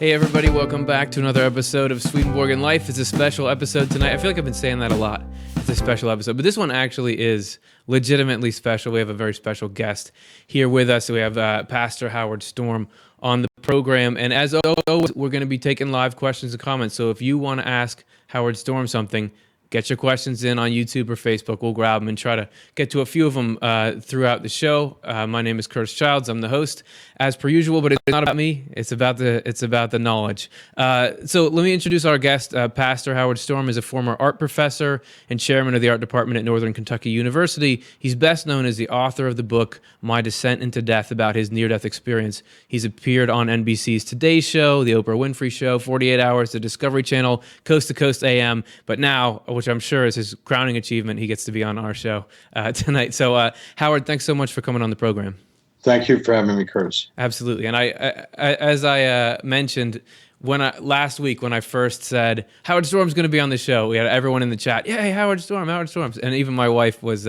Hey everybody, welcome back to another episode of Swedenborg in Life. It's a special episode tonight. I feel like I've been saying that a lot. It's a special episode, but this one actually is legitimately special. We have a very special guest here with us. We have Pastor Howard Storm on the program, and as always, we're going to be taking live questions and comments. So if you want to ask Howard Storm something, get your questions in on YouTube or Facebook. We'll grab them and try to get to a few of them throughout the show. My name is Curtis Childs. I'm the host, as per usual, but it's not about me. It's about the knowledge. So let me introduce our guest. Pastor Howard Storm is a former art professor and chairman of the art department at Northern Kentucky University. He's best known as the author of the book My Descent into Death, about his near-death experience. He's appeared on NBC's Today Show, The Oprah Winfrey Show, 48 Hours, the Discovery Channel, Coast to Coast AM, but now, which I'm sure is his crowning achievement, he gets to be on our show tonight. So Howard, thanks so much for coming on the program. Thank you for having me, Curtis. Absolutely. And I as I mentioned, last week when I first said Howard Storm's going to be on the show, we had everyone in the chat, "Yay, Howard Storm, Howard Storm." And even my wife was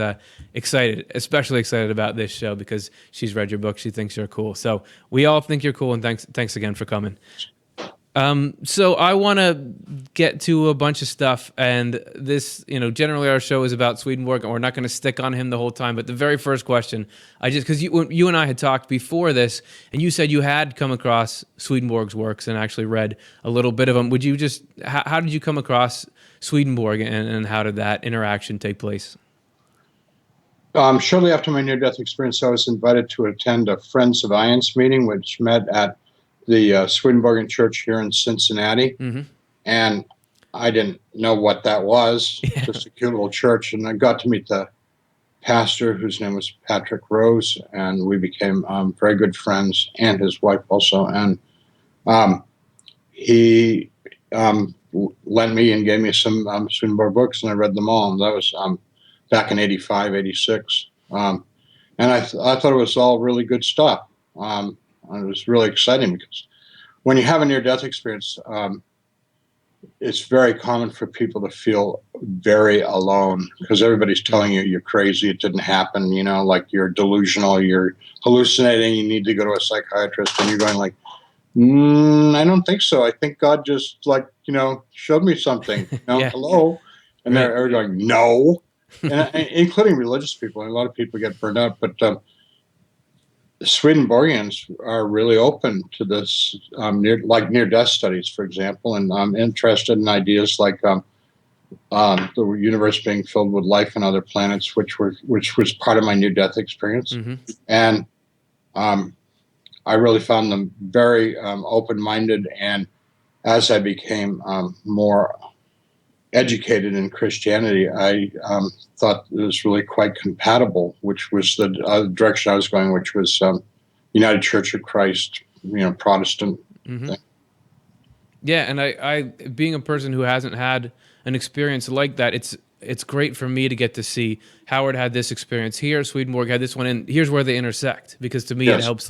excited, especially excited about this show because she's read your book. She thinks you're cool. So we all think you're cool, and thanks again for coming. So I want to get to a bunch of stuff, and this, generally our show is about Swedenborg, and we're not going to stick on him the whole time. But the very first question, because you and I had talked before this, and you said you had come across Swedenborg's works and actually read a little bit of them. Would you just, how did you come across Swedenborg, and how did that interaction take place? Shortly after my near-death experience, I was invited to attend a Friends of Ions meeting, which met at the Swedenborgian Church here in Cincinnati. Mm-hmm. And I didn't know what that was, just a cute little church. And I got to meet the pastor, whose name was Patrick Rose, and we became very good friends, and his wife also. And he lent me and gave me some Swedenborg books, and I read them all. And that was back in 85, 86. And I thought it was all really good stuff. It was really exciting because when you have a near-death experience, it's very common for people to feel very alone because everybody's telling you you're crazy, it didn't happen, like you're delusional, you're hallucinating, you need to go to a psychiatrist, and you're going like, I don't think so. I think God just showed me something. Yeah. Hello? And they're going, no. And including religious people. And a lot of people get burned out, but Swedenborgians are really open to this, near-death studies, for example, and I'm interested in ideas like the universe being filled with life on other planets, which was part of my near-death experience. Mm-hmm. And I really found them very open-minded, and as I became more educated in Christianity, I thought it was really quite compatible, which was the direction I was going, which was United Church of Christ, Protestant. Mm-hmm. Thing. Yeah, and I being a person who hasn't had an experience like that, it's great for me to get to see Howard had this experience here, Swedenborg had this one, and here's where they intersect, because to me it helps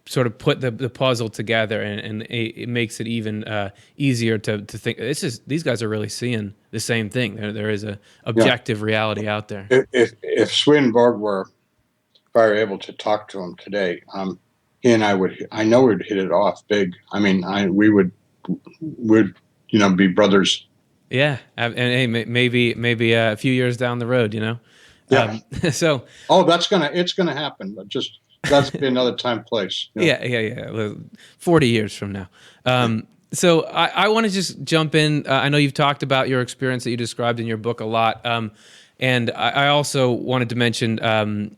sort of put the puzzle together, and it makes it even easier to think these guys are really seeing the same thing. There is a objective reality out there. If Swedenborg were able to talk to him today, he and I would hit it off big. I mean, we would be brothers. Yeah, and hey, maybe a few years down the road, Yeah. So. Oh, it's gonna happen. But just that's be another time, place. Yeah. 40 years from now. So I want to just jump in. I know you've talked about your experience that you described in your book a lot, and I also wanted to mention.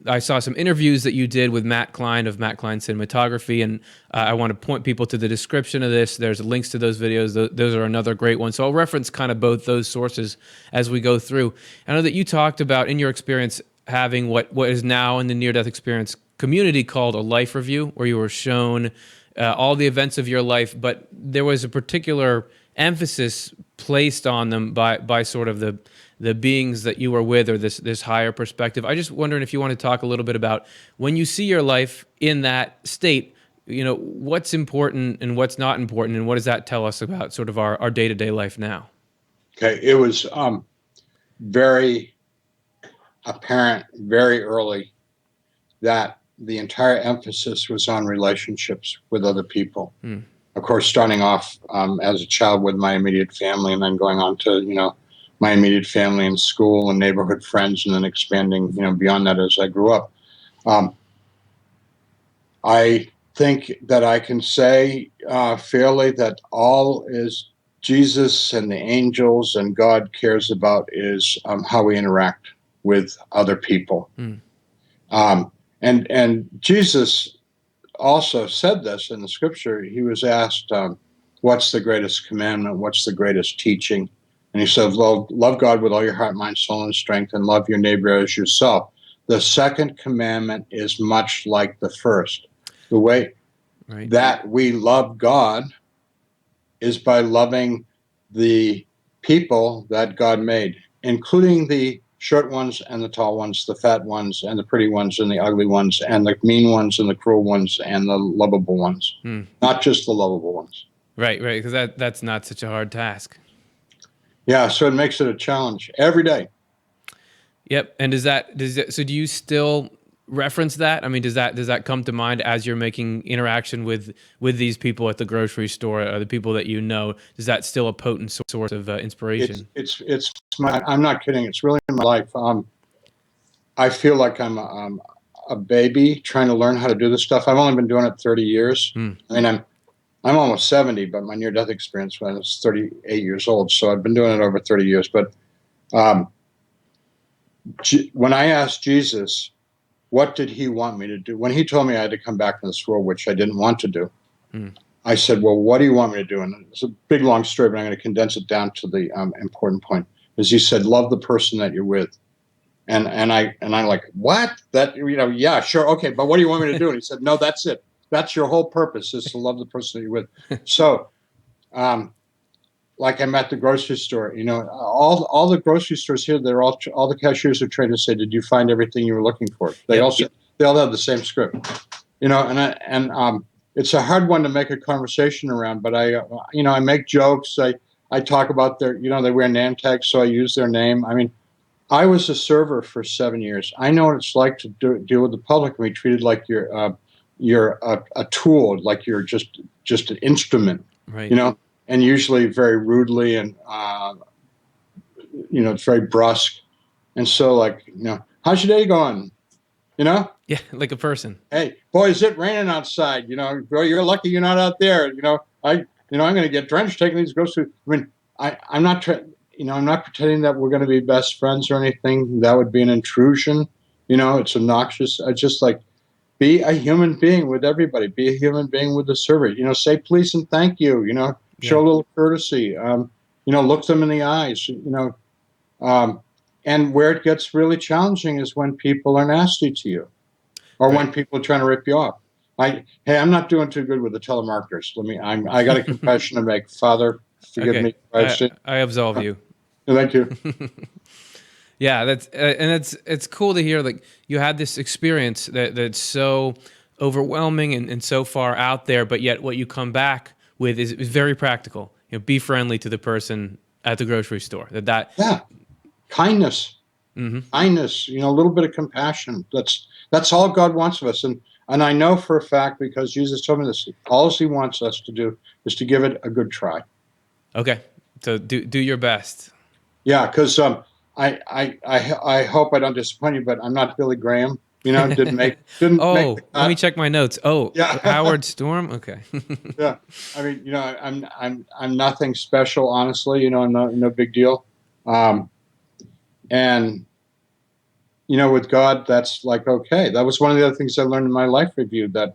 I saw some interviews that you did with Matt Cline of Matt Cline Cinematography, and I want to point people to the description of this. There's links to those videos. Those are another great one. So I'll reference kind of both those sources as we go through. I know that you talked about, in your experience, having what is now in the near-death experience community called a life review, where you were shown all the events of your life, but there was a particular emphasis placed on them by sort of the beings that you were with, or this higher perspective. I just wondering if you want to talk a little bit about when you see your life in that state, what's important and what's not important, and what does that tell us about sort of our day-to-day life now? Okay, it was very apparent very early that the entire emphasis was on relationships with other people. of course, starting off as a child with my immediate family, and then going on to my immediate family in school and neighborhood friends, and then expanding beyond that as I grew up. Um, I think that I can say fairly that all is Jesus and the angels and God cares about is how we interact with other people. Mm. And Jesus also said this in the scripture. He was asked, what's the greatest commandment? What's the greatest teaching? And he said, love God with all your heart, mind, soul, and strength, and love your neighbor as yourself. The second commandment is much like the first. The way that we love God is by loving the people that God made, including the short ones and the tall ones, the fat ones and the pretty ones and the ugly ones and the mean ones and the cruel ones and the lovable ones, not just the lovable ones. Right, because that's not such a hard task. Yeah, so it makes it a challenge every day. Yep. And so do you still reference that? I mean, does that come to mind as you're making interaction with these people at the grocery store or the people that you know? Is that still a potent source of inspiration? I'm not kidding. It's really in my life. I feel like I'm a baby trying to learn how to do this stuff. I've only been doing it 30 years. I mean, I'm almost 70, but my near-death experience when I was 38 years old. So I've been doing it over 30 years. But when I asked Jesus, what did he want me to do? When he told me I had to come back to this world, which I didn't want to do, I said, well, what do you want me to do? And it's a big, long story, but I'm going to condense it down to the important point. Is he said, love the person that you're with. And I'm like, what? That, yeah, sure. Okay. But what do you want me to do? And he said, no, that's it. That's your whole purpose, is to love the person that you're with. So, like I'm at the grocery store, all the grocery stores here, they're all the cashiers are trained to say, did you find everything you were looking for? They all have the same script, and it's a hard one to make a conversation around, but I make jokes. I talk about they wear name tags, so I use their name. I mean, I was a server for 7 years. I know what it's like to deal with the public and be treated like you're a tool, like you're just an instrument, right. And usually very rudely and, it's very brusque. And so how's your day going? Yeah, like a person. Hey, boy, is it raining outside? Bro, you're lucky you're not out there. I'm going to get drenched taking these groceries. I mean, I'm not I'm not pretending that we're going to be best friends or anything. That would be an intrusion. It's obnoxious. I just be a human being with everybody. Be a human being with the server. Say please and thank you. Show a little courtesy. Look them in the eyes. And where it gets really challenging is when people are nasty to you, or when people are trying to rip you off. Hey, I'm not doing too good with the telemarketers. I got a confession to make. Father, forgive me. I absolve you. Thank you. Yeah, it's cool to hear. Like, you had this experience that's so overwhelming and so far out there, but yet what you come back with is very practical. Be friendly to the person at the grocery store. Yeah, kindness, kindness. A little bit of compassion. That's all God wants of us. And I know for a fact, because Jesus told me this, all he wants us to do is to give it a good try. Okay, so do your best. Yeah, because I hope I don't disappoint you, but I'm not Billy Graham. Didn't make. Let me check my notes. Yeah. Howard Storm. Okay. Yeah, I mean, I'm nothing special, honestly. I'm no big deal. And with God, that's okay. That was one of the other things I learned in my life review, that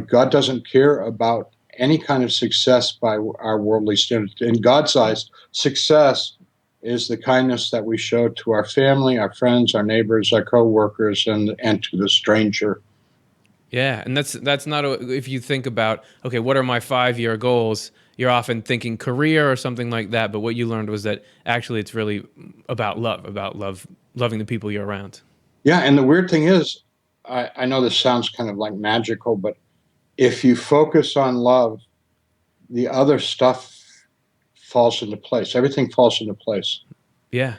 God doesn't care about any kind of success by our worldly standards. In God's eyes, success is the kindness that we show to our family, our friends, our neighbors, our co-workers, and to the stranger. Yeah, and that's not if you think about, okay, what are my 5-year goals? You're often thinking career or something like that, but what you learned was that actually it's really about love, loving the people you're around. Yeah, and the weird thing is, I know this sounds kind of like magical, but if you focus on love, the other stuff falls into place. Everything falls into place. Yeah.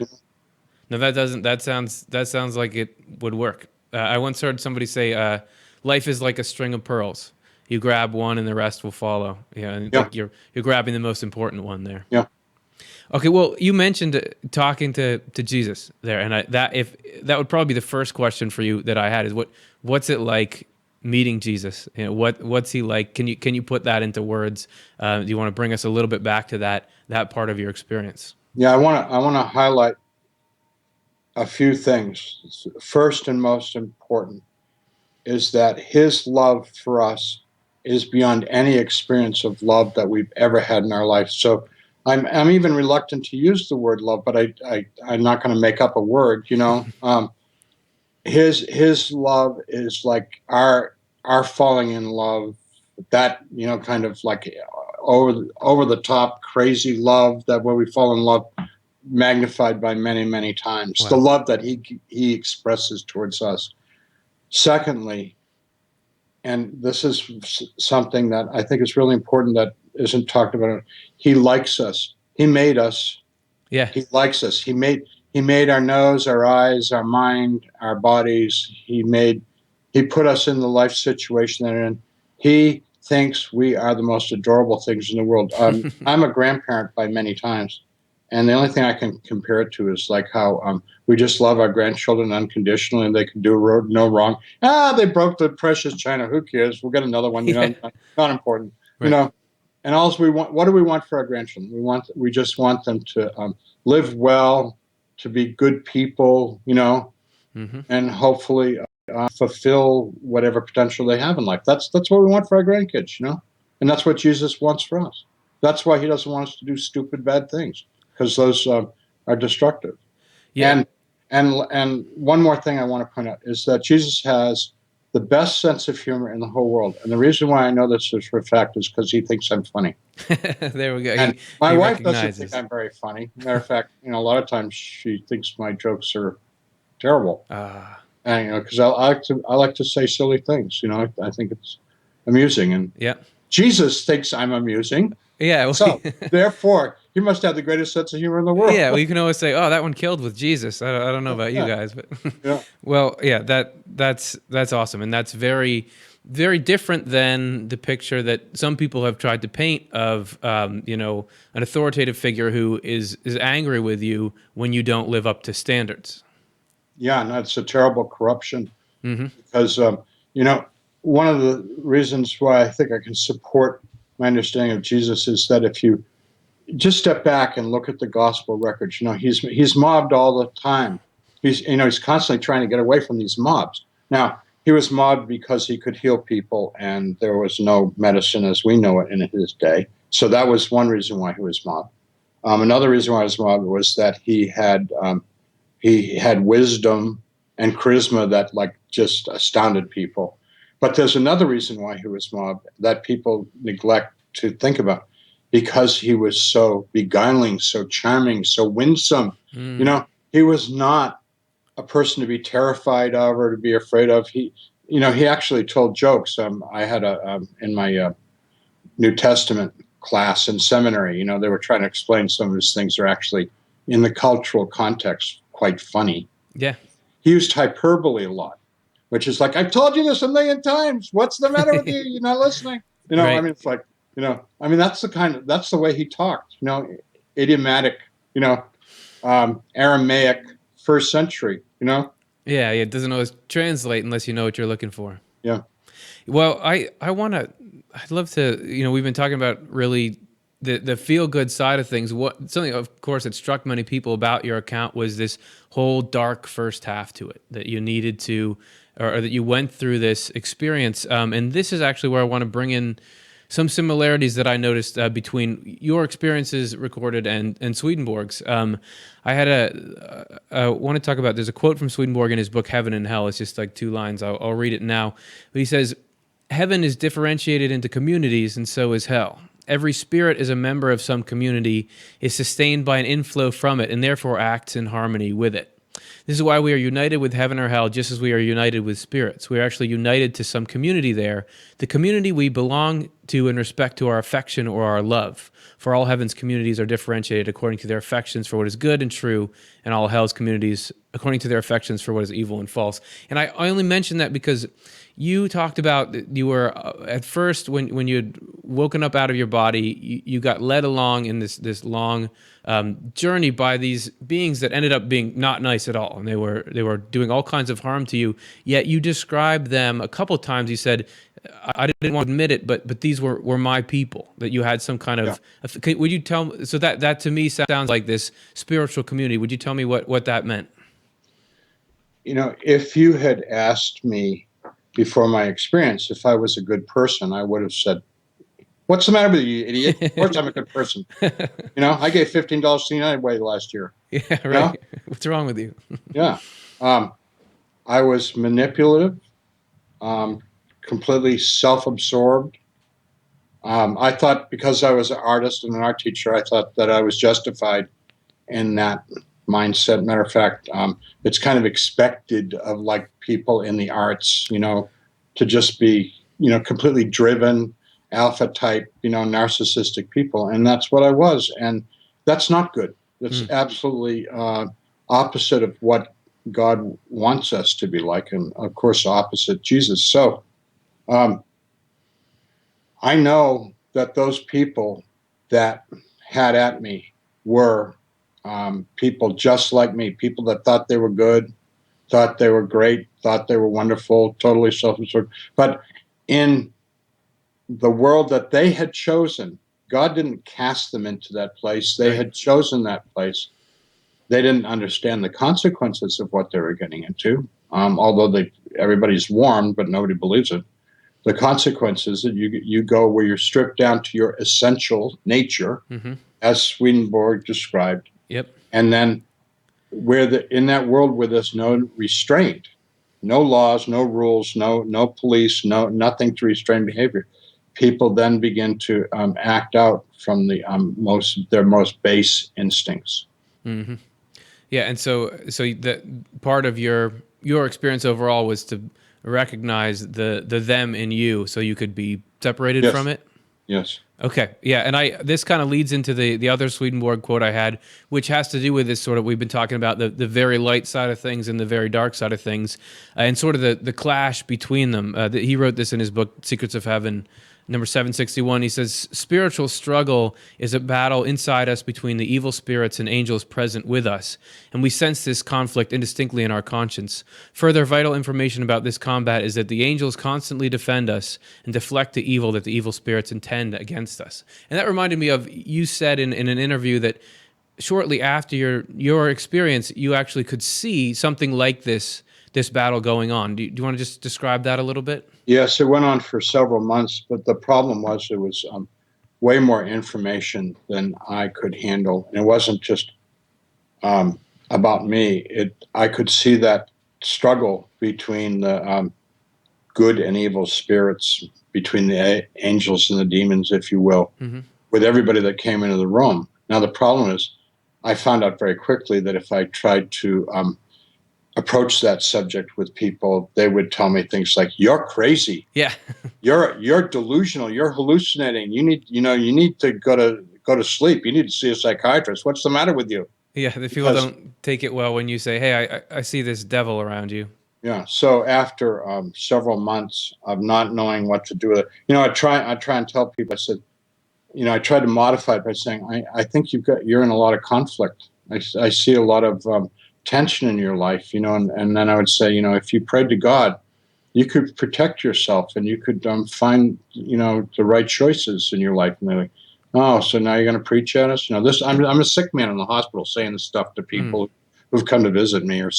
No, that sounds like it would work. I once heard somebody say, life is like a string of pearls. you grab one and the rest will follow. Yeah, and Yeah. like you're grabbing the most important one there. Yeah. Okay, well, you mentioned talking to Jesus there, and that would probably be the first question for you that I had is what's it like meeting Jesus? You know, what's he like? Can you put that into words? Do you want to bring us a little bit back to that part of your experience? Yeah, I want to highlight a few things. First and most important is that his love for us is beyond any experience of love that we've ever had in our life. So I'm even reluctant to use the word love, but I'm not going to make up a word. His love is like our falling in love. That kind of like over the top crazy love that where we fall in love magnified by many, many times. Wow. The love that he expresses towards us. Secondly, and this is something that I think is really important that isn't talked about. He likes us. He made us. Yeah. He likes us. He made our nose, our eyes, our mind, our bodies. He put us in the life situation that we're in. He thinks we are the most adorable things in the world. I'm a grandparent by many times, and the only thing I can compare it to is like how we just love our grandchildren unconditionally, and they can do no wrong. They broke the precious china. Who cares? We'll get another one. Yeah. Not important. Right. And all we want. What do we want for our grandchildren? We just want them to live well, to be good people. Mm-hmm. And hopefully fulfill whatever potential they have in life. That's what we want for our grandkids. And that's what Jesus wants for us. That's why he doesn't want us to do stupid, bad things, because those are destructive. Yeah. And one more thing I want to point out is that Jesus has the best sense of humor in the whole world. And the reason why I know this is for a fact is because he thinks I'm funny. There we go. And my he wife doesn't think recognizes. I'm very funny. Matter of fact, a lot of times she thinks my jokes are terrible. And because I like to say silly things. I think it's amusing, and Yeah. Jesus thinks I'm amusing. Yeah. So therefore, he must have the greatest sense of humor in the world. Yeah, well, you can always say, "Oh, that one killed with Jesus." I don't know about you guys, but Yeah. well, yeah, that's awesome, and that's very, very different than the picture that some people have tried to paint of, an authoritative figure who is angry with you when you don't live up to standards. Yeah, and that's a terrible corruption. Mm-hmm. Because one of the reasons why I think I can support my understanding of Jesus is that if you just step back and look at the gospel records, he's mobbed all the time. He's constantly trying to get away from these mobs. Now, he was mobbed because he could heal people, and there was no medicine as we know it in his day. So that was one reason why he was mobbed. Another reason why he was mobbed was that he had wisdom and charisma that like just astounded people. But there's another reason why he was mobbed that people neglect to think about, because he was so beguiling, so charming, so winsome. He was not a person to be terrified of or to be afraid of. He actually told jokes. I had in my New Testament class in seminary, they were trying to explain some of his things are actually in the cultural context quite funny. Yeah. He used hyperbole a lot, which is like, I've told you this a million times. What's the matter with you? You're not listening. Right. I mean, it's like, that's the way he talked, idiomatic, Aramaic first century, Yeah, it doesn't always translate unless you know what you're looking for. Yeah. Well, I'd love to, we've been talking about really the feel good side of things. Something, of course, that struck many people about your account was this whole dark first half to it, that you needed to, or that you went through this experience. And this is actually where I want to bring in some similarities that I noticed between your experiences recorded and Swedenborg's. I want to talk about, there's a quote from Swedenborg in his book, Heaven and Hell. It's just like 2 lines. I'll read it now. But he says, "Heaven is differentiated into communities, and so is hell. Every spirit is a member of some community, is sustained by an inflow from it, and therefore acts in harmony with it. This is why we are united with heaven or hell, just as we are united with spirits. We are actually united to some community there, the community we belong to in respect to our affection or our love. For all heaven's communities are differentiated according to their affections for what is good and true, and all hell's communities according to their affections for what is evil and false." And I only mention that because, You talked about that you were at first when you had woken up out of your body, you got led along in this long journey by these beings that ended up being not nice at all, and they were doing all kinds of harm to you. Yet you described them a couple times. You said, "I didn't want to admit it, but these were my people." That you had some kind Yeah. of. Would you tell? So that to me sounds like this spiritual community. Would you tell me what that meant? If you had asked me before my experience if I was a good person, I would have said, "What's the matter with you, idiot? Of course I'm a good person. I gave $15 to the United Way last year. Yeah, You know, right. What's wrong with you? yeah. I was manipulative, um, completely self-absorbed. I thought because I was an artist and an art teacher, I thought that I was justified in that mindset. Matter of fact, it's kind of expected of like people in the arts, to just be, completely driven, alpha type, narcissistic people. And that's what I was. And that's not good. That's Mm, absolutely opposite of what God wants us to be like. And of course, opposite Jesus. So um, I know that those people that had at me were people just like me, people that thought they were good, thought they were great, thought they were wonderful, totally self-absorbed. But in the world that they had chosen, God didn't cast them into that place. They right. had chosen that place. They didn't understand the consequences of what they were getting into, although everybody's warned, but nobody believes it. The consequences that you go where you're stripped down to your essential nature, Mm-hmm. as Swedenborg described, Yep. and then in that world where there's no restraint, no laws, no rules, no police, no nothing to restrain behavior, people then begin to act out from their most base instincts. Mm-hmm. Yeah, and so the part of your experience overall was to recognize the them in you, so you could be separated from Yes, it. yes, Okay, yeah, and this kind of leads into the other Swedenborg quote I had, which has to do with this sort of we've been talking about the very light side of things and the very dark side of things, and sort of the clash between them. He wrote this in his book Secrets of Heaven, number 761. He says spiritual struggle is a battle inside us between the evil spirits and angels present with us, and we sense this conflict indistinctly in our conscience. Further vital information about this combat is that the angels constantly defend us and deflect the evil that the evil spirits intend against us. And that reminded me of you said in an interview that shortly after your experience, you actually could see something like this battle going on. Do you want to just describe that a little bit? yes. It went on for several months, but the problem was it was way more information than I could handle, and it wasn't just about me. I could see that struggle between the good and evil spirits, between the angels and the demons, if you will, Mm-hmm. with everybody that came into the room. Now the problem is, I found out very quickly that if I tried to approach that subject with people, they would tell me things like, "You're crazy. Yeah, You're delusional. You're hallucinating. You need to go to sleep. You need to see a psychiatrist. What's the matter with you?" yeah. The people Because don't take it well when you say, "Hey, I see this devil around you." yeah, so after several months of not knowing what to do with it, I try and tell people. I said, I tried to modify it by saying, I think you're in a lot of conflict. I see a lot of tension in your life, and then I would say, if you prayed to God, you could protect yourself and you could find, the right choices in your life. And they're like, oh, so now you're going to preach at us? I'm a sick man in the hospital saying this stuff to Mm. people who've come to visit me or,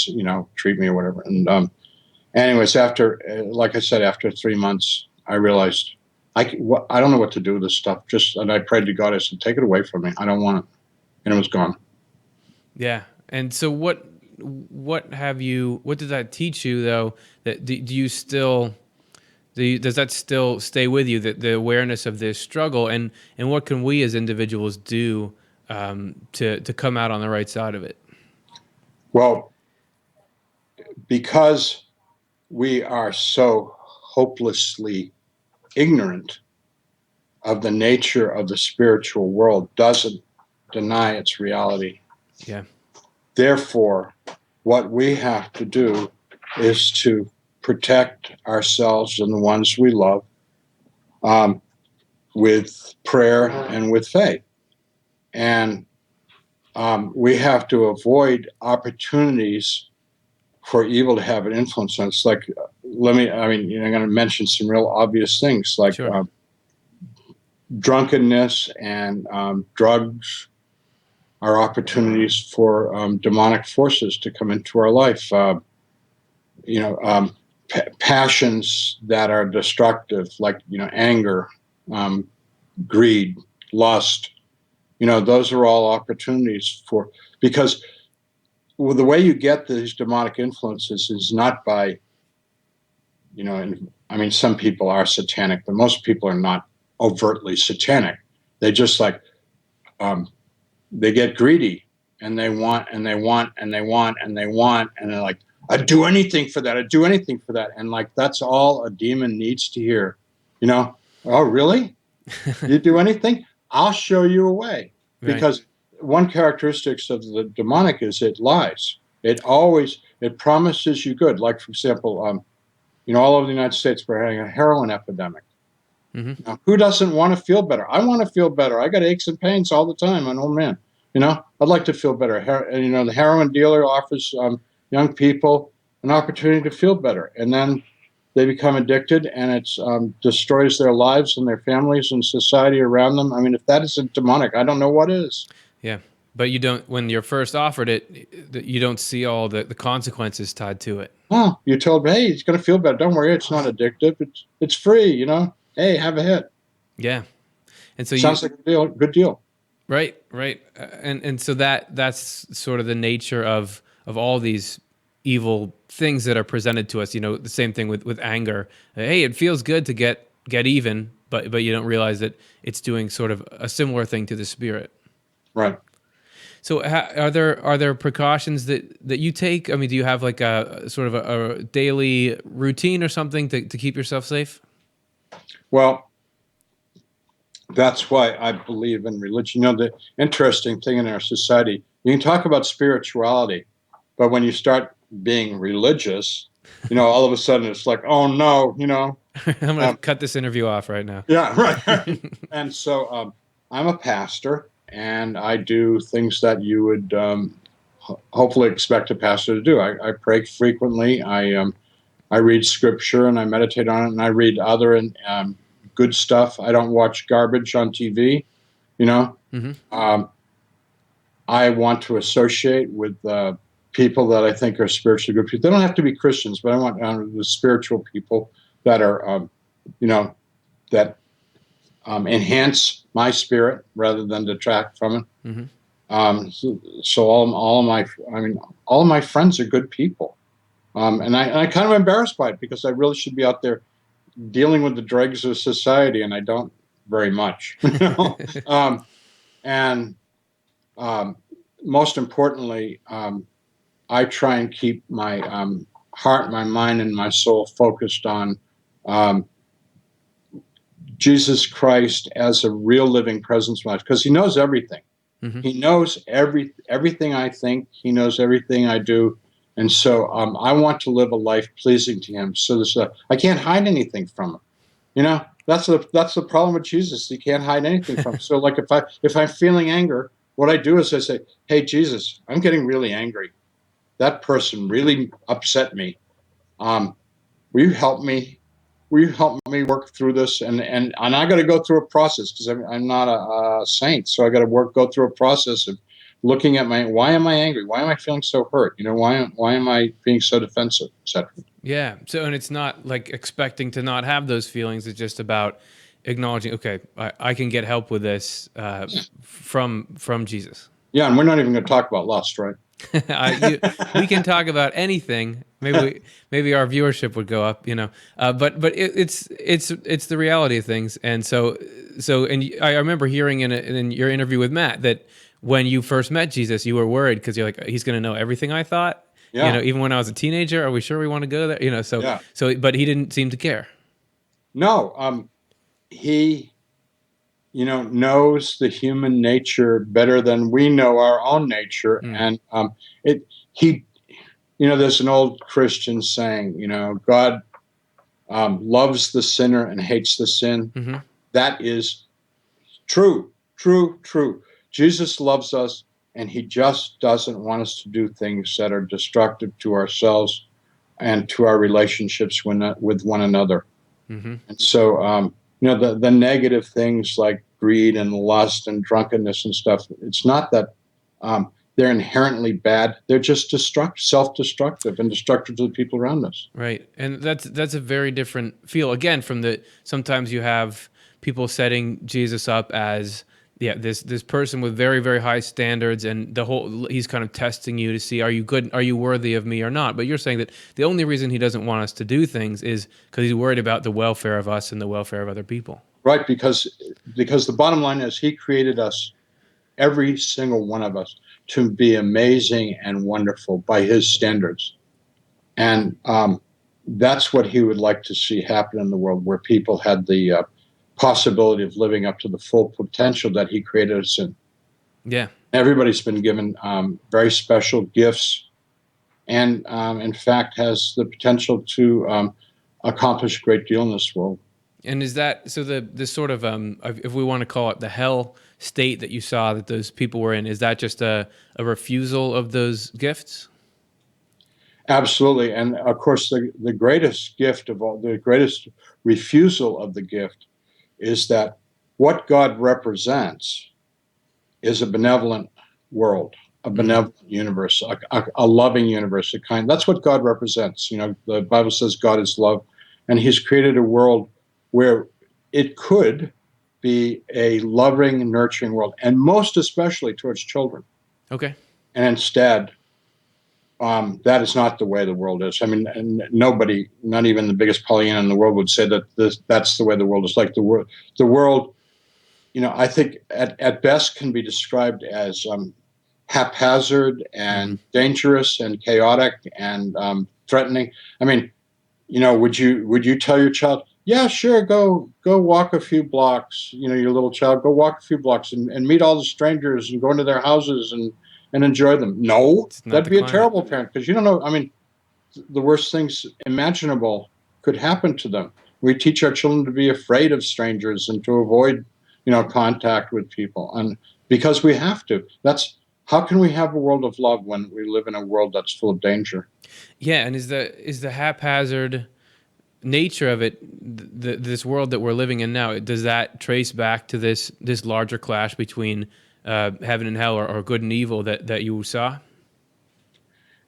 treat me or whatever. And anyways, like I said, after 3 months, I realized I don't know what to do with this stuff. And I prayed to God. I said, take it away from me. I don't want it. And it was gone. Yeah. And so what did that teach you though? That do you still does that still stay with you, that the awareness of this struggle, and what can we as individuals do to come out on the right side of it? Well, because we are so hopelessly ignorant of the nature of the spiritual world doesn't deny its reality. Yeah. Therefore, what we have to do is to protect ourselves and the ones we love with prayer and with faith. And we have to avoid opportunities for evil to have an influence on us. Like, I'm going to mention some real obvious things like Sure. drunkenness and drugs are opportunities for demonic forces to come into our life. Passions that are destructive, like anger, greed, lust. Those are all opportunities because the way you get these demonic influences is not by, some people are satanic, but most people are not overtly satanic. They just they get greedy and they want and they want and they want and they want. And they're like, I'd do anything for that. I'd do anything for that. And that's all a demon needs to hear. Oh, really? You do anything? I'll show you a way. Right. Because one characteristic of the demonic is it lies. It promises you good. Like, for example, all over the United States, we're having a heroin epidemic. Mm-hmm. Now, who doesn't want to feel better? I want to feel better. I got aches and pains all the time. I'm an old man. I'd like to feel better. The heroin dealer offers young people an opportunity to feel better. And then they become addicted, and it destroys their lives and their families and society around them. If that isn't demonic, I don't know what is. Yeah. But you don't, when you're first offered it, you don't see all the consequences tied to it. Oh, you're told, hey, it's going to feel better. Don't worry, it's not addictive. It's free. Hey, have a hit. Yeah. And so Sounds like a good deal. Right. And so that's sort of the nature of all these evil things that are presented to us. The same thing with anger. Hey, it feels good to get even, but you don't realize that it's doing sort of a similar thing to the spirit. Right. So are there precautions that you take? Do you have like a sort of a daily routine or something to keep yourself safe? Well, that's why I believe in religion. The interesting thing in our society, you can talk about spirituality, but when you start being religious, all of a sudden it's like, oh no, I'm going to cut this interview off right now. Yeah, right. And so I'm a pastor, and I do things that you would hopefully expect a pastor to do. I pray frequently. I read scripture and I meditate on it, and I read other good stuff. I don't watch garbage on TV. Mm-hmm. I want to associate with people that I think are spiritually good people. They don't have to be Christians, but I want the spiritual people that are, that enhance my spirit rather than detract from it. Mm-hmm. So all of my friends are good people. And I kind of embarrassed by it because I really should be out there dealing with the dregs of society, and I don't very much. And most importantly, I try and keep my heart, my mind, and my soul focused on Jesus Christ as a real living presence in my life, because he knows everything. Mm-hmm. He knows everything I think. He knows everything I do. And so I want to live a life pleasing to him. So I can't hide anything from him. That's the problem with Jesus. He can't hide anything from him. So like if I'm feeling anger, what I do is I say, hey, Jesus, I'm getting really angry. That person really upset me. Will you help me? Will you help me work through this? And I got to go through a process because I'm not a saint. So I got to go through a process of looking at why am I angry? Why am I feeling so hurt? Why am I being so defensive, etc. Yeah. So, and it's not like expecting to not have those feelings. It's just about acknowledging, okay, I can get help with this from Jesus. Yeah, and we're not even going to talk about lust, right? We can talk about anything. Maybe our viewership would go up, but it's the reality of things. And so I remember hearing in your interview with Matt that when you first met Jesus, you were worried because you're like, he's going to know everything I thought. Yeah. Even when I was a teenager, are we sure we want to go there? Yeah. But he didn't seem to care. No, he knows the human nature better than we know our own nature. And there's an old Christian saying, God loves the sinner and hates the sin. Hmm. That is true, true, true. Jesus loves us, and he just doesn't want us to do things that are destructive to ourselves and to our relationships with one another. Hmm. And so, the negative things like greed and lust and drunkenness and stuff, it's not that they're inherently bad. They're just self-destructive and destructive to the people around us. Right, and that's a very different feel again from the. Sometimes you have people setting Jesus up as this person with very very high standards, and he's kind of testing you to see, are you good, are you worthy of me or not. But you're saying that the only reason he doesn't want us to do things is because he's worried about the welfare of us and the welfare of other people. Right, because the bottom line is he created us, every single one of us, to be amazing and wonderful by his standards. And that's what he would like to see happen in the world, where people had the possibility of living up to the full potential that he created us in. Yeah. Everybody's been given very special gifts, and in fact has the potential to accomplish a great deal in this world. And is that so? The sort of if we want to call it the hell state that you saw that those people were in, is that just a refusal of those gifts? Absolutely. And of course, the greatest gift of all, the greatest refusal of the gift is that what God represents is a benevolent world, a Mm. benevolent universe, a loving universe, that's what God represents. The Bible says God is love, and he's created a world where it could be a loving, nurturing world, and most especially towards children. Okay. And instead, that is not the way the world is. I mean, nobody, not even the biggest Pollyanna in the world, would say that that's the way the world is. Like the world, I think at best can be described as haphazard Hmm. and dangerous and chaotic and threatening. I mean, would you tell your child, yeah, sure, go walk a few blocks, your little child, go walk a few blocks and meet all the strangers and go into their houses and enjoy them? No, It's not that'd the be a climate. terrible parent, because you don't know. I mean, the worst things imaginable could happen to them. We teach our children to be afraid of strangers and to avoid, contact with people, and because we have to. That's how can we have a world of love when we live in a world that's full of danger? Yeah, and is the haphazard nature of it, this world that we're living in now, does that trace back to this larger clash between heaven and hell, or good and evil that you saw?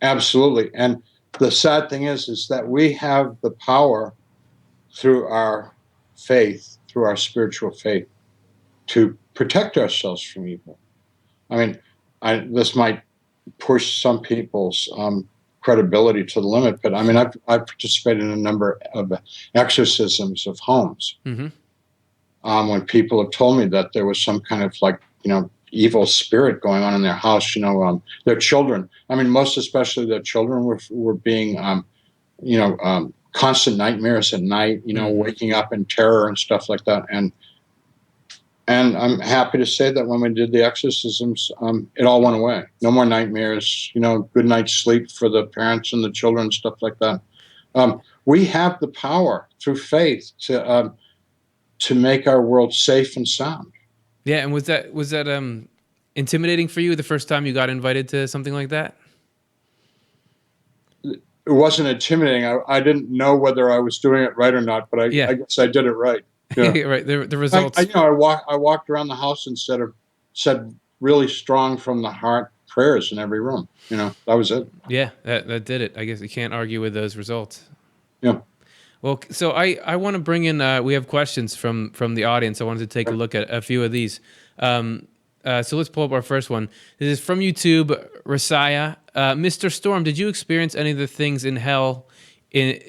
Absolutely. And the sad thing is that we have the power through our faith, through our spiritual faith, to protect ourselves from evil. I mean, this might push some people's credibility to the limit, but I mean, I've participated in a number of exorcisms of homes, Hmm. when people have told me that there was some kind of, like, evil spirit going on in their house. Their children. I mean, most especially their children were being, constant nightmares at night. Hmm. Waking up in terror and stuff like that. And I'm happy to say that when we did the exorcisms, it all went away. No more nightmares. Good night's sleep for the parents and the children, stuff like that. We have the power through faith to make our world safe and sound. Yeah, and was that intimidating for you the first time you got invited to something like that? It wasn't intimidating. I didn't know whether I was doing it right or not, but Yeah. I guess I did it right. Yeah. Right. The I results. you know I walked around the house and said really strong from the heart prayers in every room. That was it. Yeah, that did it. I guess you can't argue with those results. Yeah. Well, so I want to bring in. We have questions from the audience. I wanted to take a look at a few of these. So let's pull up our first one. This is from YouTube, Rasaya. Mr. Storm, did you experience any of the things in hell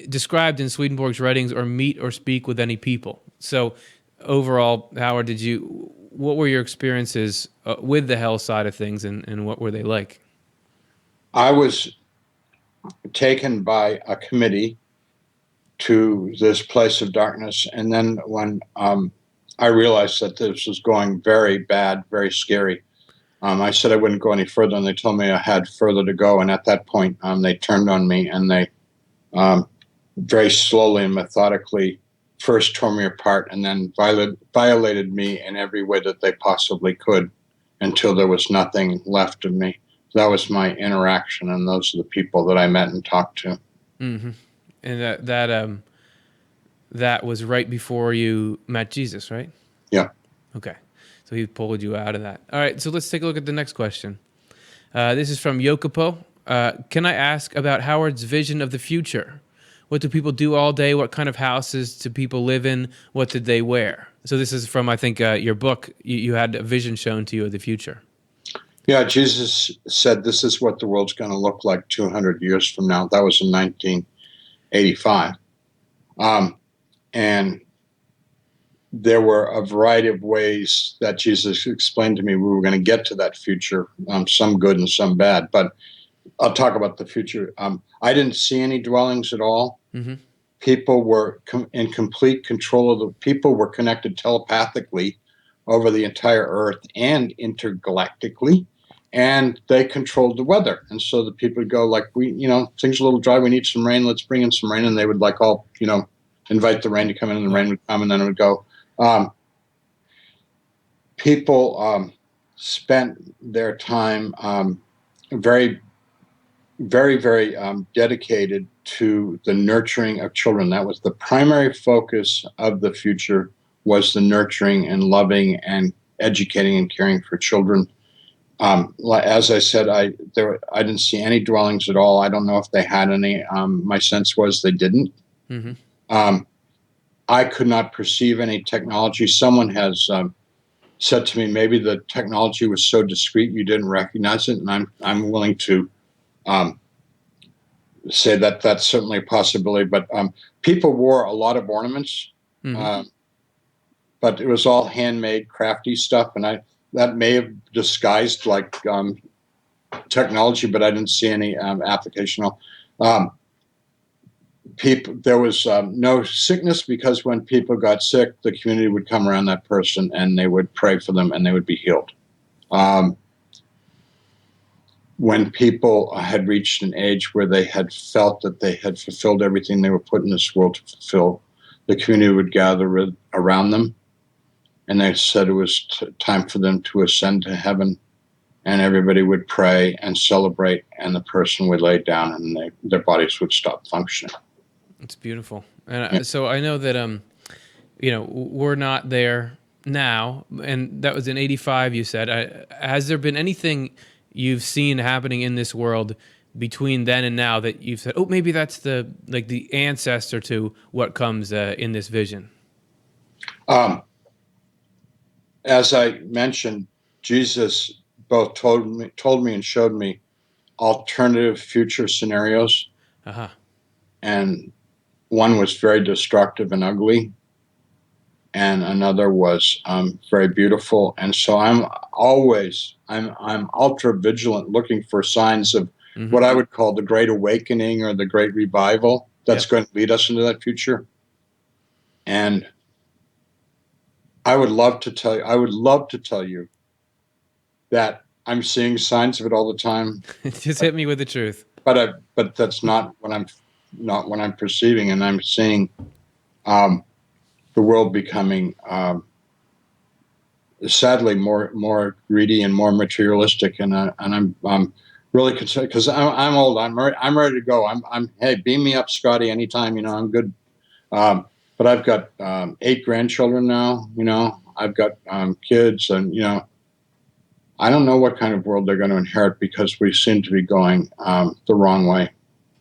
described in Swedenborg's writings, or meet or speak with any people? So overall, Howard, what were your experiences with the hell side of things, and what were they like? I was taken by a committee to this place of darkness, and then when I realized that this was going very bad, very scary, I said I wouldn't go any further, and they told me I had further to go. And at that point, they turned on me, and they very slowly and methodically first tore me apart, and then violated me in every way that they possibly could, until there was nothing left of me. That was my interaction, and those are the people that I met and talked to. Mm-hmm. And that was right before you met Jesus, right? Yeah. Okay. So he pulled you out of that. All right. So let's take a look at the next question. This is from Yokopo. Can I ask about Howard's vision of the future? What do people do all day? What kind of houses do people live in? What did they wear? So this is from, I think, your book. You had a vision shown to you of the future. Yeah, Jesus said this is what the world's going to look like 200 years from now. That was in 1985. And there were a variety of ways that Jesus explained to me we were going to get to that future, some good and some bad. But I'll talk about the future. I didn't see any dwellings at all. Mm-hmm. People were in complete control of the people were connected telepathically over the entire earth and intergalactically, and they controlled the weather. And so the people would go like, things are a little dry, we need some rain, let's bring in some rain. And they would like all, invite the rain to come in, and the rain would come, and then it would go. People spent their time very, very, very dedicated to the nurturing of children. That was the primary focus of the future, was the nurturing and loving and educating and caring for children. As I said, I didn't see any dwellings at all. I don't know if they had any. My sense was they didn't. Mm-hmm. I could not perceive any technology. Someone has said to me, maybe the technology was so discreet you didn't recognize it, and I'm willing to say that that's certainly a possibility. But people wore a lot of ornaments, Mm-hmm. but it was all handmade, crafty stuff, and that may have disguised like technology, but I didn't see any applicational. There was no sickness, because when people got sick, the community would come around that person and they would pray for them, and they would be healed. When people had reached an age where they had felt that they had fulfilled everything they were put in this world to fulfill, the community would gather around them, and they said it was time for them to ascend to heaven, and everybody would pray and celebrate, and the person would lay down, and their bodies would stop functioning. It's beautiful. And so I know that, we're not there now, and that was in 85, you said. Has there been anything you've seen happening in this world between then and now that you've said, oh, maybe that's the ancestor to what comes in this vision? As I mentioned, Jesus both told me and showed me alternative future scenarios. Uh-huh. And one was very destructive and ugly, and another was very beautiful. And so I'm ultra vigilant, looking for signs of what I would call the Great Awakening or the Great Revival that's going to lead us into that future. And I would love to tell you that I'm seeing signs of it all the time. Just hit me with the truth. But that's not what I'm perceiving, and I'm seeing the world becoming sadly more greedy and more materialistic, and I'm really concerned, because I'm old. I'm ready to go. Hey, beam me up, Scotty, anytime. I'm good. But I've got 8 grandchildren now. I've got kids, and I don't know what kind of world they're going to inherit, because we seem to be going the wrong way.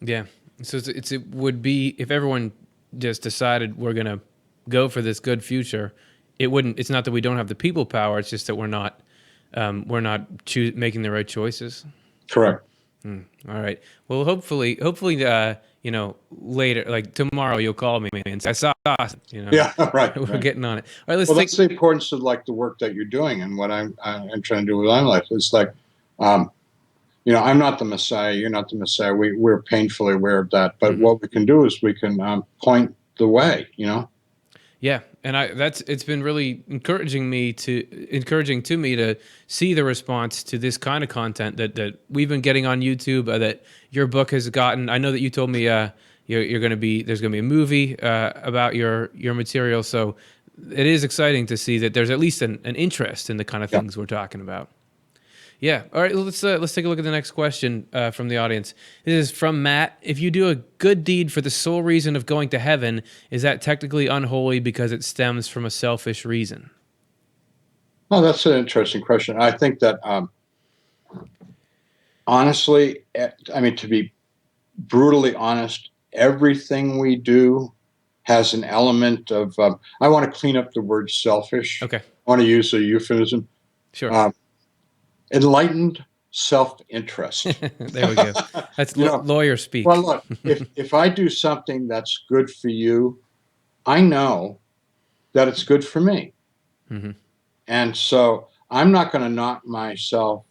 Yeah. So it would be, if everyone just decided we're going to go for this good future, it's not that we don't have the people power. It's just that we're not making the right choices. Correct. All right. Well, hopefully, later, like tomorrow, you'll call me and say, I saw it. Yeah, right. We're getting on it. All right. That's the importance of the work that you're doing, and what I'm trying to do with my life. It's like, I'm not the Messiah. You're not the Messiah. We're painfully aware of that. But what we can do is we can point the way. Yeah, and it's been really encouraging to me to see the response to this kind of content that we've been getting on YouTube, that your book has gotten. I know that you told me there's going to be a movie about your material, so it is exciting to see that there's at least an interest in the kind of things we're talking about. Yeah. All right. Let's take a look at the next question from the audience. This is from Matt. If you do a good deed for the sole reason of going to heaven, is that technically unholy because it stems from a selfish reason? Oh, that's an interesting question. I think that honestly, I mean, to be brutally honest, everything we do has an element of. I want to clean up the word selfish. Okay. I want to use a euphemism. Sure. Enlightened self-interest. There we go. That's lawyer speak. Well, look, if I do something that's good for you, I know that it's good for me. Mm-hmm. And so I'm not going to knock myself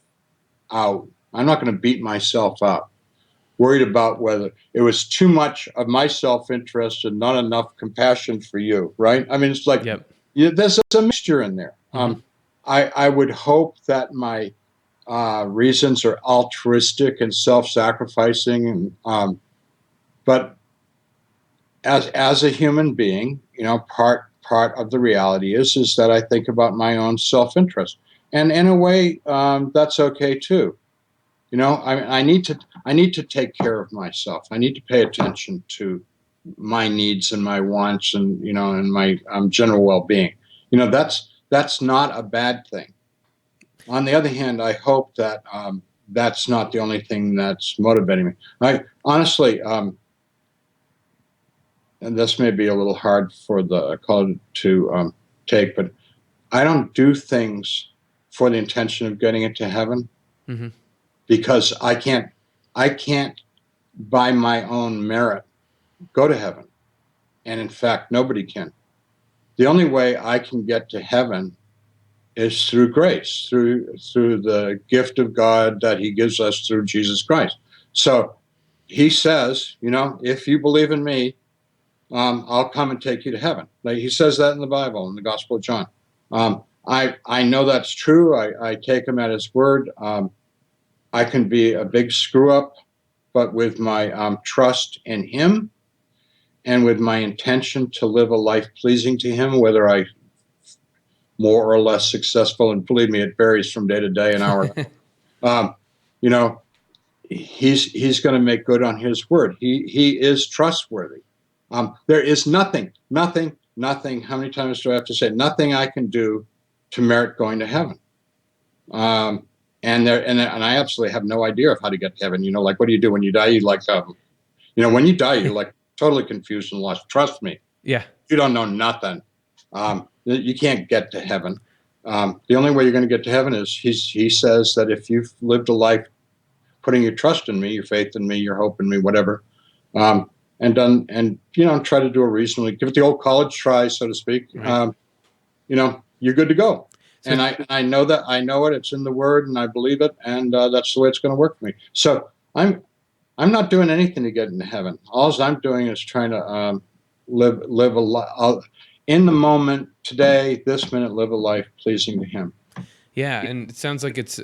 out. I'm not going to beat myself up, worried about whether it was too much of my self-interest and not enough compassion for you, right? I mean, it's like there's a mixture in there. Mm-hmm. I would hope that my reasons are altruistic and self-sacrificing, but as a human being, part of the reality is that I think about my own self-interest, and in a way, that's okay too. I need to take care of myself. I need to pay attention to my needs and my wants, and and my general well-being. That's not a bad thing. On the other hand, I hope that that's not the only thing that's motivating me. I honestly, and this may be a little hard for the caller to take, but I don't do things for the intention of getting into heaven, mm-hmm. because I can't by my own merit go to heaven, and in fact, nobody can. The only way I can get to heaven is through grace, through the gift of God that he gives us through Jesus Christ. So he says, if you believe in me, I'll come and take you to heaven. Like, he says that in the Bible, in the Gospel of John. I know that's true. I take him at his word. I can be a big screw up, but with my trust in him and with my intention to live a life pleasing to him, whether I more or less successful, and believe me, it varies from day to day and hour. He's going to make good on his word. He is trustworthy. There is nothing. How many times do I have to say nothing I can do to merit going to heaven? And I absolutely have no idea of how to get to heaven. Like, what do you do when you die? You when you die, you're like totally confused and lost. Trust me. Yeah. You don't know nothing. You can't get to heaven. The only way you're going to get to heaven is he says that if you've lived a life putting your trust in me, your faith in me, your hope in me, whatever, and try to do a reasonably, give it the old college try, so to speak. Right. You're good to go. So, and I know that. I know it. It's in the word, and I believe it, and that's the way it's going to work for me. So I'm not doing anything to get into heaven. All I'm doing is trying to live a life in the moment, today, this minute. Live a life pleasing to him. Yeah, and it sounds like it's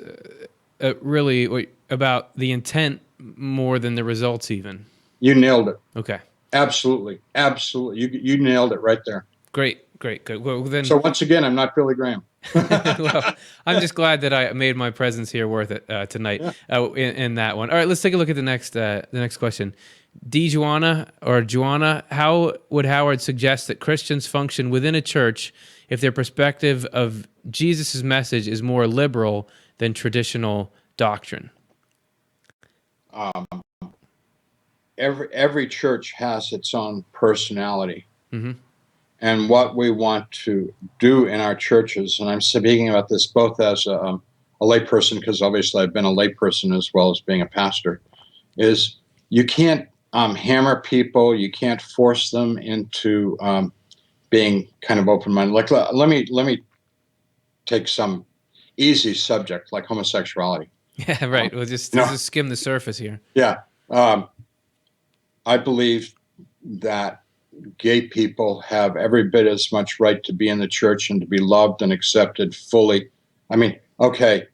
really about the intent more than the results, even. You nailed it. Okay. Absolutely. You nailed it right there. Great. Good. Well, then. So once again, I'm not Billy Graham. Well, I'm just glad that I made my presence here worth it tonight. Yeah. In that one. All right, let's take a look at the next question. Joanna, how would Howard suggest that Christians function within a church if their perspective of Jesus' message is more liberal than traditional doctrine? Every church has its own personality. Mm-hmm. And what we want to do in our churches, and I'm speaking about this both as a layperson, because obviously I've been a layperson as well as being a pastor, is you can't hammer people. You can't force them into being kind of open-minded. Like, let me take some easy subject like homosexuality. Yeah, right. We'll just skim the surface here. Yeah. I believe that gay people have every bit as much right to be in the church and to be loved and accepted fully. I mean, okay,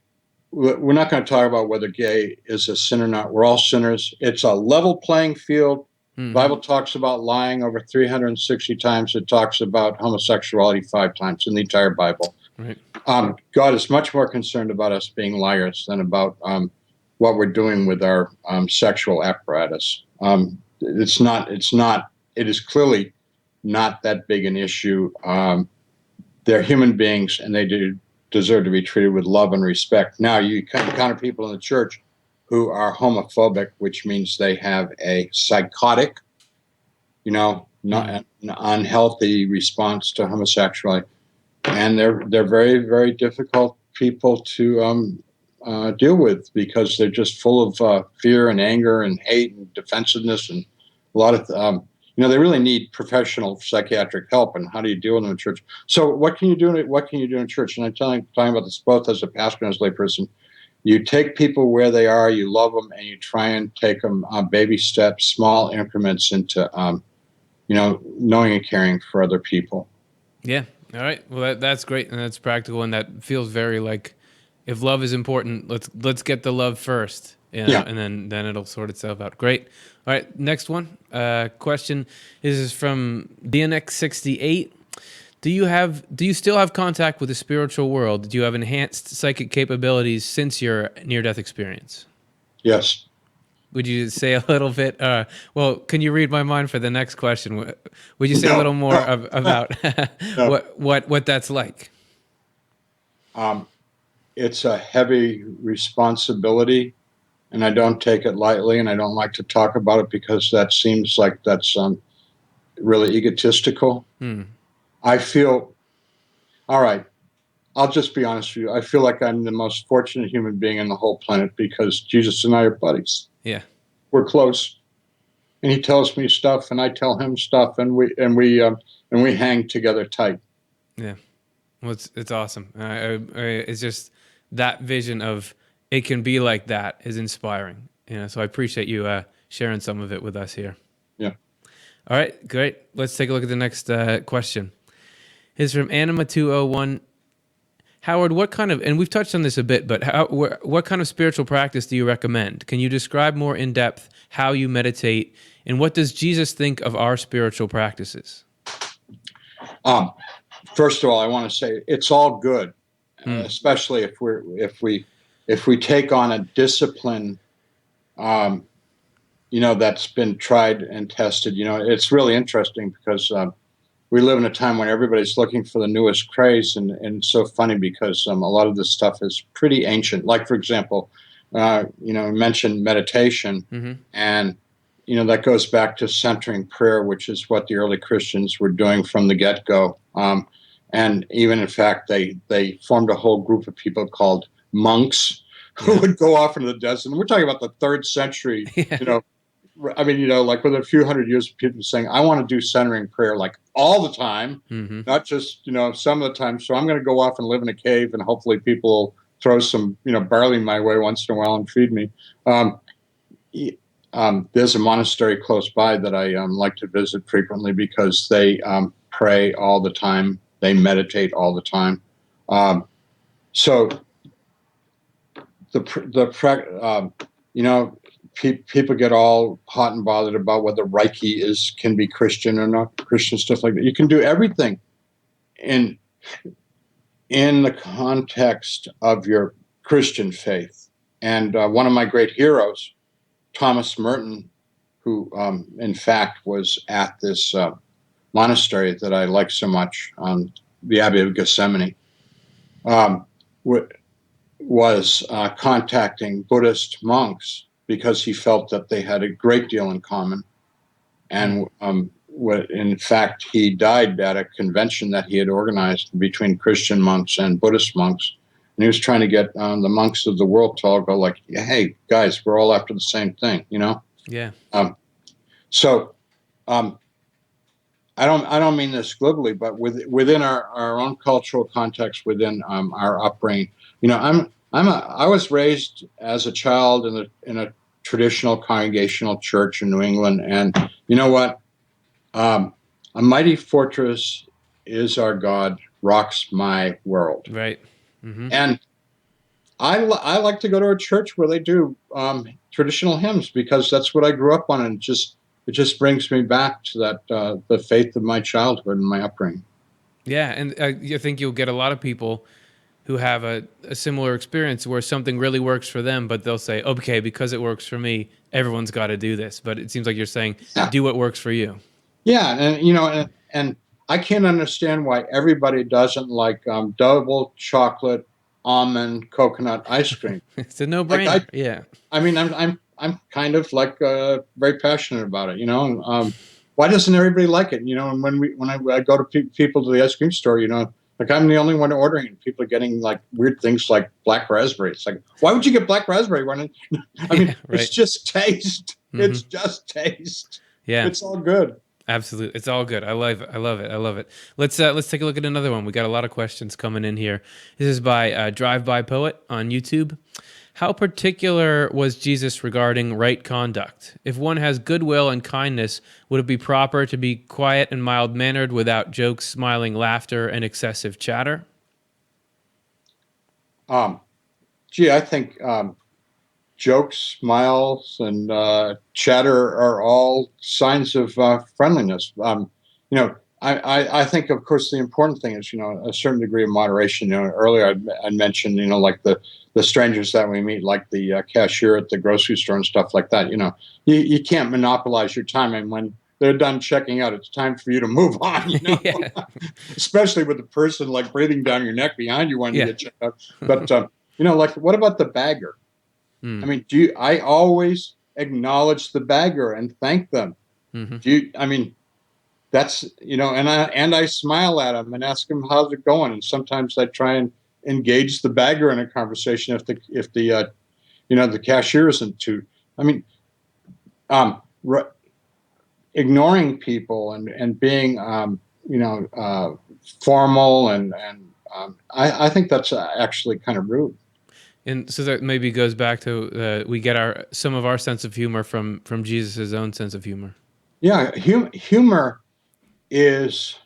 we're not going to talk about whether gay is a sin or not. We're all sinners. It's a level playing field. The Bible talks about lying over 360 times. It talks about homosexuality 5 times in the entire Bible. Right. God is much more concerned about us being liars than about what we're doing with our sexual apparatus. It is clearly not that big an issue. They're human beings, and they do deserve to be treated with love and respect. Now, you encounter people in the church who are homophobic, which means they have a psychotic, not an unhealthy response to homosexuality, and they're very, very difficult people to deal with because they're just full of fear and anger and hate and defensiveness and a lot of they really need professional psychiatric help. And how do you deal with them in church? So what can you do? What can you do in church? And I'm talking about this both as a pastor and as a layperson. You take people where they are, you love them, and you try and take them baby steps, small increments into knowing and caring for other people. Yeah. All right. Well, that's great, and that's practical, and that feels very like, if love is important, let's get the love first, Yeah. and then it'll sort itself out. Great. All right. Next one. Question is from DNX68. Do you still have contact with the spiritual world? Do you have enhanced psychic capabilities since your near-death experience? Yes. Would you say a little bit? Well, can you read my mind for the next question? Would you say a little more about what that's like? It's a heavy responsibility, and I don't take it lightly, and I don't like to talk about it because that seems like that's really egotistical. I feel, all right, I'll just be honest with you. I feel like I'm the most fortunate human being on the whole planet because Jesus and I are buddies. Yeah. We're close, and he tells me stuff, and I tell him stuff, and we hang together tight. Yeah, well, it's awesome. It's just that vision of it can be like that is inspiring. So I appreciate you sharing some of it with us here. Yeah. All right, great. Let's take a look at the next question. It's from Anima201. Howard, what kind of, and we've touched on this a bit, but what kind of spiritual practice do you recommend? Can you describe more in depth how you meditate, and what does Jesus think of our spiritual practices? First of all, I want to say it's all good, especially if we take on a discipline, that's been tried and tested. It's really interesting because we live in a time when everybody's looking for the newest craze, and it's so funny because a lot of this stuff is pretty ancient. Like, for example, you mentioned meditation, and that goes back to centering prayer, which is what the early Christians were doing from the get-go. And even, in fact, they formed a whole group of people called monks who would go off into the desert. And we're talking about the 3rd century, like within a few hundred years of people saying, I want to do centering prayer like all the time, not just, some of the time. So I'm going to go off and live in a cave, and hopefully people will throw some, barley my way once in a while and feed me. There's a monastery close by that I like to visit frequently because they pray all the time. They meditate all the time. So people get all hot and bothered about whether Reiki can be Christian or not Christian, stuff like that. You can do everything in the context of your Christian faith. And one of my great heroes, Thomas Merton, who in fact was at this monastery that I like so much, the Abbey of Gethsemane, was contacting Buddhist monks because he felt that they had a great deal in common. And in fact, he died at a convention that he had organized between Christian monks and Buddhist monks. And he was trying to get the monks of the world to all go like, hey, guys, we're all after the same thing, Yeah. I don't mean this glibly, but within our own cultural context, within our upbringing, I was raised as a child in a traditional congregational church in New England, and you know what? A mighty fortress is our God, rocks my world. Right. Mm-hmm. And I like to go to a church where they do traditional hymns because that's what I grew up on, and it just brings me back to that the faith of my childhood and my upbringing. Yeah, and I think you'll get a lot of people who have a similar experience where something really works for them, but they'll say, okay, because it works for me, everyone's got to do this. But it seems like you're saying, Yeah, do what works for you. yeah, and and I can't understand why everybody doesn't like double chocolate almond coconut ice cream. It's a Like no-brainer. Yeah. I mean, I'm kind of like very passionate about it, And, why doesn't everybody like it? And I go to people to the ice cream store, like I'm the only one ordering it. People are getting like weird things like black raspberry. It's like, why would you get black raspberry when I mean, Yeah, it's right. just taste. Hmm. It's just taste. Yeah, It's all good. absolutely. It's all good. I love it. I love it. I love it. Let's take a look at another one. We got a lot of questions coming in here. This is by Drive By Poet on YouTube. How particular was Jesus regarding right conduct? If one has goodwill and kindness, would it be proper to be quiet and mild mannered without jokes, smiling, laughter, and excessive chatter? Um, Gee, I think jokes, smiles, and chatter are all signs of friendliness. I think, of course, the important thing is, a certain degree of moderation. Earlier I mentioned, like the strangers that we meet, like the cashier at the grocery store and stuff like that. You can't monopolize your time, and when they're done checking out, it's time for you to move on. Yeah. Especially with the person like breathing down your neck behind you when you Yeah. get checked out. But like what about the bagger? I Mm. mean, I always acknowledge the bagger and thank them. Hmm. I mean, that's, and I smile at them and ask them, how's it going? And sometimes I try and engage the bagger in a conversation if the cashier isn't too, I mean, r- ignoring people and being, you know, uh, formal and I think that's actually kind of rude. And so that maybe goes back to we get our some of our sense of humor from Jesus' own sense of humor. Yeah. Humor is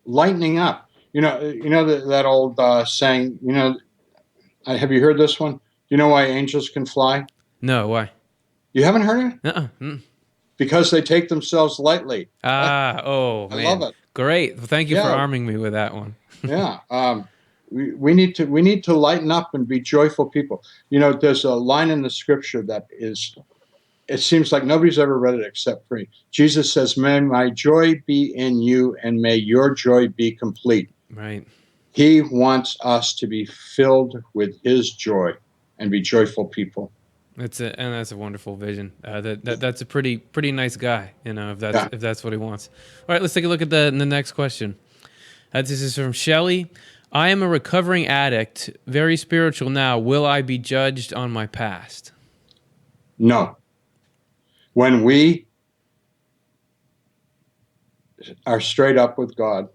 lightening up. That old saying. Have you heard this one? You know why angels can fly? No, why? You haven't heard it? Uh-uh. Mm. Because they take themselves lightly. I Ah, oh love man, it. great. Well, thank you for Yeah, arming me with that one. yeah. We need to lighten up and be joyful people. There's a line in the scripture that is. It seems like nobody's ever read it except for me. Jesus says, "May my joy be in you, and may your joy be complete." Right. He wants us to be filled with his joy and be joyful people. That's a wonderful vision. That's a pretty nice guy. If that's Yeah. if that's what he wants. All right, let's take a look at the next question. This is from Shelley. I am a recovering addict, very spiritual now. Will I be judged on my past? No. When we are straight up with God,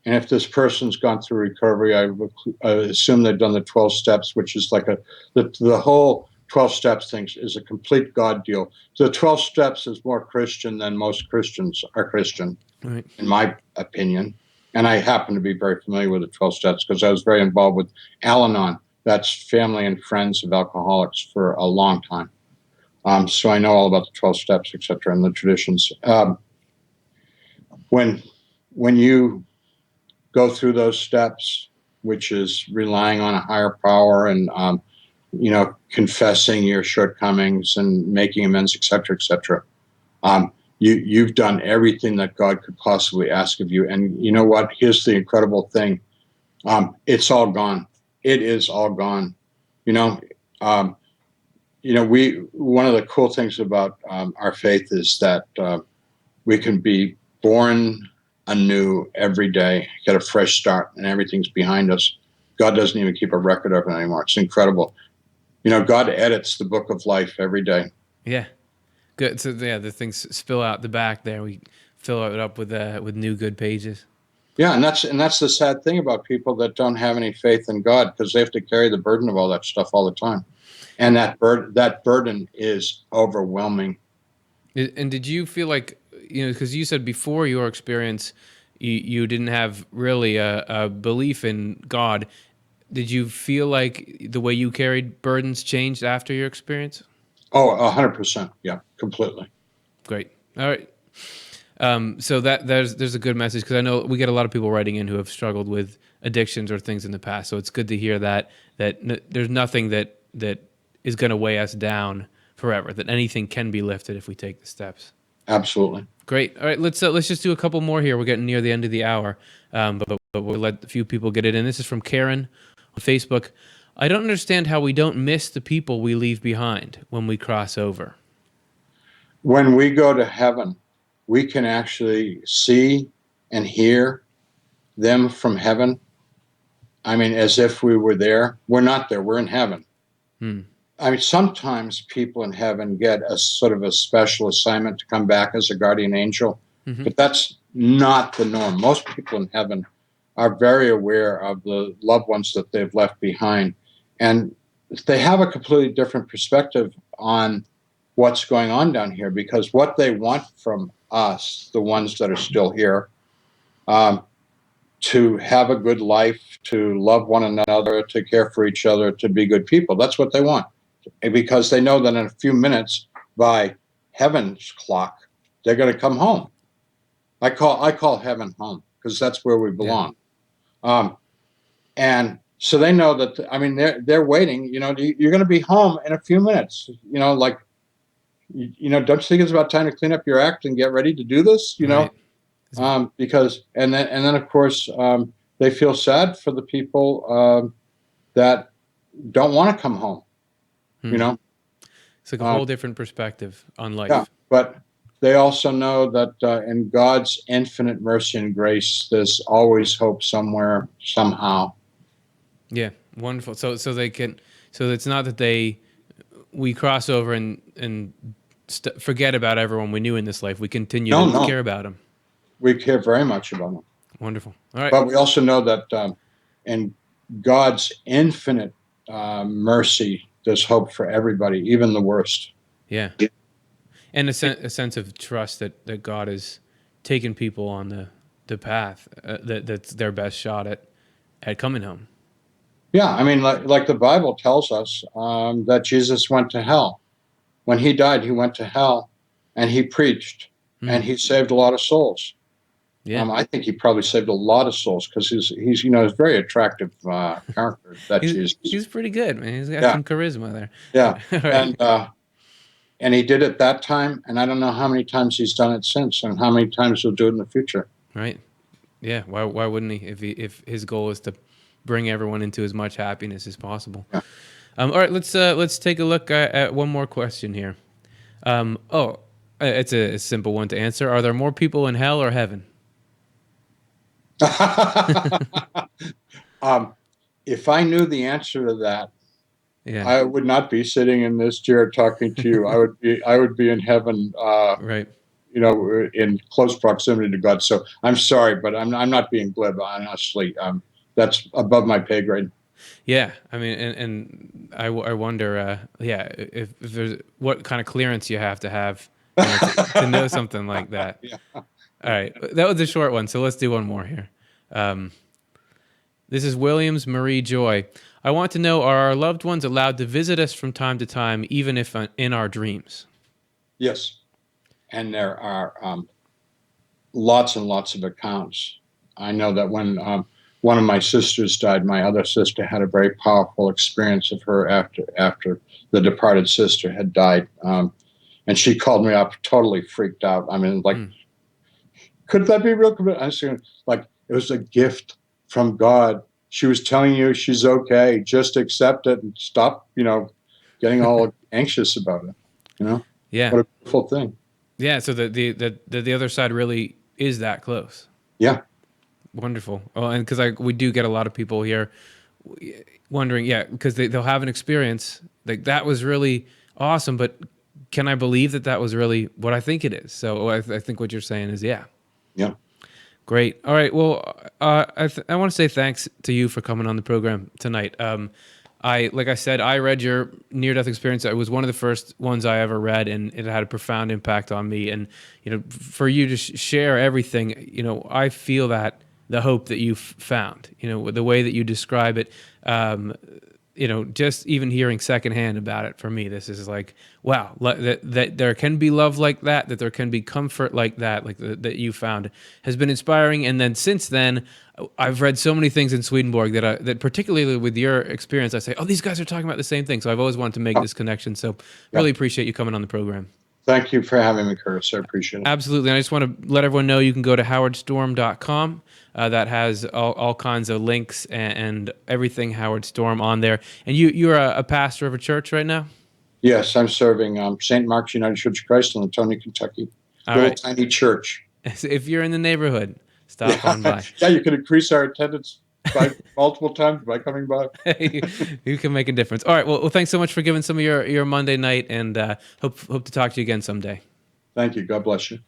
and if this person's gone through recovery, I assume they've done the 12 steps, which is like the whole 12 steps thing is a complete God deal. So the 12 steps is more Christian than most Christians are Christian, Right. in my opinion. And I happen to be very familiar with the 12 steps because I was very involved with Al Anon. That's Family and Friends of Alcoholics for a long time. So I know all about the 12 steps, et cetera, and the traditions. When when you go through those steps, which is relying on a higher power and confessing your shortcomings and making amends, et cetera, et cetera. You've done everything that God could possibly ask of you. And you know what? Here's the incredible thing. It's all gone. It is all gone. You know, um, we one of the cool things about our faith is that we can be born anew every day, get a fresh start, and everything's behind us. God doesn't even keep a record of it anymore. It's incredible. God edits the book of life every day. Yeah. Good. So yeah, the things spill out the back there. We fill it up with new good pages. Yeah, and that's the sad thing about people that don't have any faith in God because they have to carry the burden of all that stuff all the time, and that burden is overwhelming. And did you feel like because you said before your experience, you didn't have really a belief in God. Did you feel like the way you carried burdens changed after your experience? Oh, 100%. Yeah, completely. Great. All right. So there's a good message, because I know we get a lot of people writing in who have struggled with addictions or things in the past. So it's good to hear that there's nothing that is going to weigh us down forever. That anything can be lifted if we take the steps. Absolutely. Great. All right, let's just do a couple more here. We're getting near the end of the hour, but we'll let a few people get it in. This is from Karen on Facebook. I don't understand how we don't miss the people we leave behind when we cross over. When we go to heaven, we can actually see and hear them from heaven. I mean, as if we were there. We're not there. We're in heaven. Hmm. I mean, sometimes people in heaven get a sort of a special assignment to come back as a guardian angel, but that's not the norm. Most people in heaven are very aware of the loved ones that they've left behind, and they have a completely different perspective on what's going on down here, because what they want from us, the ones that are still here, to have a good life, to love one another, to care for each other, to be good people. That's what they want, because they know that in a few minutes, by heaven's clock, they're going to come home. I call heaven home, because that's where we belong. Yeah. And so they know that. I mean, they're waiting. You know, you're going to be home in a few minutes. You know, like, don't you think it's about time to clean up your act and get ready to do this? You know, because and then of course they feel sad for the people that don't want to come home. You know, it's like a whole different perspective on life. Yeah, but they also know that in God's infinite mercy and grace, there's always hope somewhere, somehow. Yeah, wonderful. So they can. So it's not that we cross over and forget about everyone we knew in this life. We continue to care about them. We care very much about them. Wonderful. All right. But we also know that in God's infinite mercy, there's hope for everybody, even the worst. Yeah. And a sense of trust that God has taken people on the path that's their best shot at coming home. Yeah, I mean, like the Bible tells us that Jesus went to hell. When he died, he went to hell, and he preached, and he saved a lot of souls. Yeah, I think he probably saved a lot of souls, because he's a very attractive character. That Jesus. He's pretty good, man. He's got some charisma there. Yeah, right. And he did it that time, and I don't know how many times he's done it since, and how many times he'll do it in the future. Right. Yeah. Why wouldn't he? If his goal is to bring everyone into as much happiness as possible. Yeah. All right. Let's take a look at one more question here. It's a simple one to answer. Are there more people in hell or heaven? If I knew the answer to that, yeah, I would not be sitting in this chair talking to you. I would be in heaven, right. You know, in close proximity to God. So I'm sorry, but I'm not being glib. Honestly, that's above my pay grade. Yeah, I mean, and I wonder, if there's what kind of clearance you have to have to know something like that. Yeah. All right, that was a short one, so let's do one more here. This is Williams Marie Joy. I want to know, are our loved ones allowed to visit us from time to time, even if in our dreams? Yes. And there are lots and lots of accounts. I know that when one of my sisters died, my other sister had a very powerful experience of her after the departed sister had died. And she called me up totally freaked out. I mean, like, could that be real? I was like, it was a gift from God. She was telling you she's okay. Just accept it and stop, getting all anxious about it. Yeah. What a beautiful thing. Yeah. So the other side really is that close. Yeah. Wonderful. Oh, and because we do get a lot of people here wondering, because they'll have an experience like that was really awesome, but can I believe that was really what I think it is? So I think what you're saying is, yeah. Great. All right. Well, I want to say thanks to you for coming on the program tonight. like I said, I read your near-death experience. It was one of the first ones I ever read, and it had a profound impact on me. And for you to share everything, I feel that the hope that you've found, the way that you describe it, just even hearing secondhand about it for me, this is like, wow, that there can be love like that there can be comfort like that, that you found has been inspiring. And then since then, I've read so many things in Swedenborg that particularly with your experience, I say, oh, these guys are talking about the same thing. So I've always wanted to make this connection. So really appreciate you coming on the program. Thank you for having me, Curtis. I appreciate it. Absolutely. And I just want to let everyone know you can go to howardstorm.com. That has all kinds of links and everything Howard Storm on there. And you're a pastor of a church right now? Yes, I'm serving St. Mark's United Church of Christ in Latonia, Kentucky. Little tiny church. If you're in the neighborhood, stop on by. Yeah, you can increase our attendance by multiple times by coming by. You can make a difference. All right. Well, thanks so much for giving some of your Monday night, and hope to talk to you again someday. Thank you. God bless you.